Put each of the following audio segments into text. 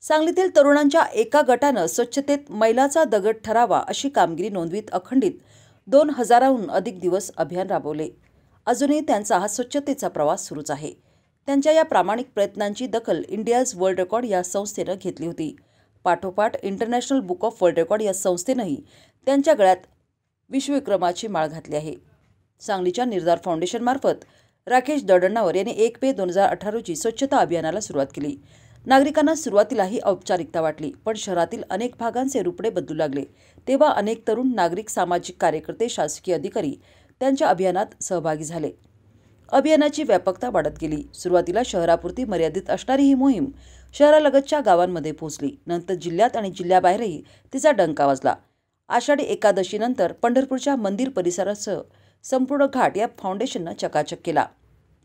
सांगलीतील तरुणांच्या एका गटानं स्वच्छतेत मैलाचा दगड ठरावा अशी कामगिरी नोंदवीत अखंडित 2000हून अधिक दिवस अभियान राबवले। अजूनही त्यांचा हा स्वच्छतेचा प्रवास सुरूच आहे। त्यांच्या या प्रामाणिक प्रयत्नांची दखल इंडियाज वर्ल्ड रेकॉर्ड या संस्थेनं घेतली होती। पाठोपाठ international book of world record या संस्थेनंही त्यांच्या गळ्यात विश्वविक्रमाची माळ घातली आहे। सांगलीच्या निर्धार फाउंडेशन मार्फत राकेश दडणावर यांनी 1 मे 2018 रोजी स्वच्छता अभियानाला सुरुवात केली। नागरिकांना सुरुवातीला ही औपचारिकता वाटली, पण शहरातील अनेक भागांचे रूपडे बदलू लागले। तेव्हा अनेक तरुण नागरिक, सामाजिक कार्यकर्ते, शासकीय अधिकारी त्यांच्या अभियानात सहभागी झाले। अभियानाची व्यापकता वाढत गेली। सुरुवातीला शहरापुरती मर्यादित असणारी ही मोहीम शहरालगतच्या गावांमध्ये पोहोचली। नंतर जिल्ह्यात आणि जिल्ह्याबाहेरही तिचा डंका वाजला। आषाढी एकादशीनंतर पंढरपूरच्या मंदिर परिसरासह संपूर्ण घाट या फाउंडेशननं चकाचक केला।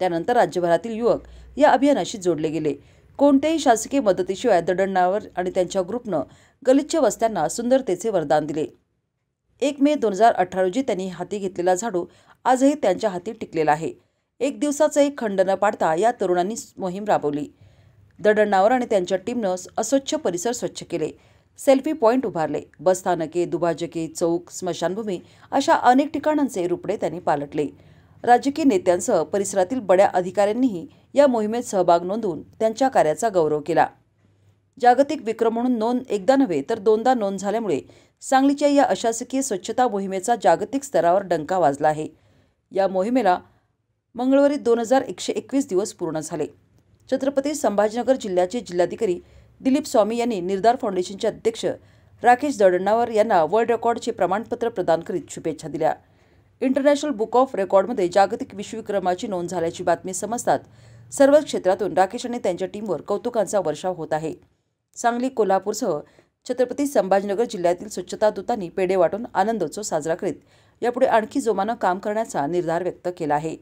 त्यानंतर राज्यभरातील युवक या अभियानाशी जोडले गेले। कोणत्याही शासकीय मदतीशिवाय दडणावर आणि त्यांच्या ग्रुपनं गलिच्छ वस्त्यांना सुंदरतेचे वरदान दिले। 1 मे 2018 रोजी त्यांनी हाती घेतलेला झाडू आजही त्यांच्या हाती टिकलेला आहे। एक दिवसाचा एक खंड न पाडता या तरुणांनी मोहीम राबवली। दडणावर आणि त्यांच्या टीमनं अस्वच्छ परिसर स्वच्छ केले, सेल्फी पॉइंट उभारले, बसस्थानके, दुभाजके, चौक, स्मशानभूमी अशा अनेक ठिकाणांचे रूपडे त्यांनी पालटले। राजकीय नेत्यांसह परिसरातील बड्या अधिकाऱ्यांनीही या मोहिमेत सहभाग नोंदवून त्यांच्या कार्याचा गौरव केला। जागतिक विक्रम म्हणून नोंद एकदा नव्हे तर दोनदा नोंद झाल्यामुळे सांगलीच्या या अशासकीय स्वच्छता मोहिमेचा जागतिक स्तरावर डंका वाजला आहे। या मोहिमेला मंगळवारी 2121 दिवस पूर्ण झाले। छत्रपती संभाजीनगर जिल्ह्याचे जिल्हाधिकारी दिलीप स्वामी यांनी निर्धार फाउंडेशनचे अध्यक्ष राकेश दडणावर यांना वर्ल्ड रेकॉर्डचे प्रमाणपत्र प्रदान करीत शुभेच्छा दिल्या। इंटरनॅशनल बुक ऑफ रेकॉर्डमध्ये जागतिक विश्वविक्रमाची नोंद झाल्याची बातमी समजतात सर्व क्षेत्रातून राकेश आणि त्यांच्या टीमवर कौतुकांचा वर्षाव होत आहे। सांगली, कोल्हापूरसह छत्रपती संभाजीनगर जिल्ह्यातील स्वच्छता दूतांनी पेढे वाटून आनंदोत्सव साजरा करीत यापुढे आणखी जोमानं काम करण्याचा निर्धार व्यक्त केला आहे।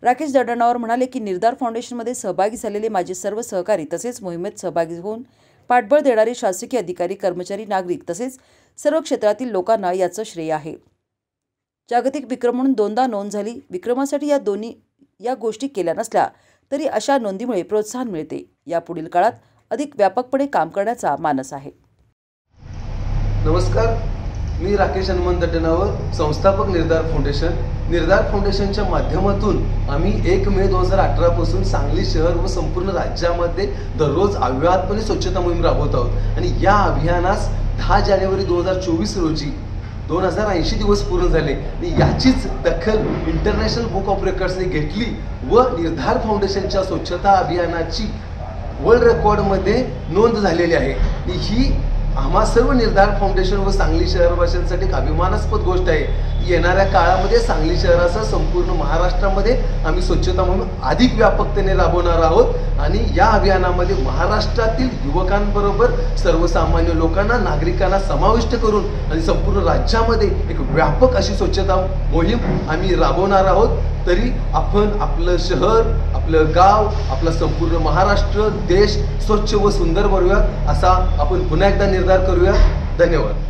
राकेश दडणावर म्हणाले की निर्धार फाउंडेशनमध्ये सहभागी झालेले माझे सर्व सहकारी तसेच मोहिमेत सहभागी होऊन पाठबळ देणारे शासकीय अधिकारी, कर्मचारी, नागरिक तसेच सर्व क्षेत्रातील लोकांना याचं श्रेय आहे। जागतिक विक्रम म्हणून दोनदा नोंद झाली। विक्रमासाठी या गोष्टी केल्या नसल्या तरी अशा नोंदीमुळे प्रोत्साहन मिळते। यापुढील काळात अधिक व्यापकपणे काम करण्याचा मानस आहे। नमस्कार, मी राकेश हनुमंत दडणावर, संस्थापक निर्धार फाउंडेशन। निर्धार फाउंडेशनच्या माध्यमातून आम्ही 1 मे 2018 पासून सांगली शहर व संपूर्ण राज्यामध्ये दररोज अव्याहतपणे स्वच्छता मोहीम राबवत आहोत आणि या अभियानास 10 जानेवारी 2024 रोजी 2080 दिवस पूर्ण झाले। याचीच दखल इंटरनॅशनल बुक ऑफ रेकॉर्ड्सने घेतली व निर्धार फाउंडेशनच्या स्वच्छता अभियानाची वर्ल्ड रेकॉर्डमध्ये नोंद झालेली आहे। ही आम्हा सर्व निर्धार फाउंडेशन व सांगली शहरवासियांसाठी एक अभिमानास्पद गोष्ट आहे। येणाऱ्या काळामध्ये सांगली शहरासह संपूर्ण महाराष्ट्रामध्ये आम्ही स्वच्छता मोहीम अधिक व्यापकतेने राबवणार आहोत आणि या अभियानामध्ये महाराष्ट्रातील युवकांबरोबर सर्वसामान्य लोकांना, नागरिकांना समाविष्ट करून आणि संपूर्ण राज्यामध्ये एक व्यापक अशी स्वच्छता मोहीम आम्ही राबवणार आहोत। तरी आपण आपलं शहर, आपलं गाव, आपला संपूर्ण महाराष्ट्र, देश स्वच्छ व सुंदर बनवूया असा आपण पुन्हा एकदा निर्धार करूया। धन्यवाद।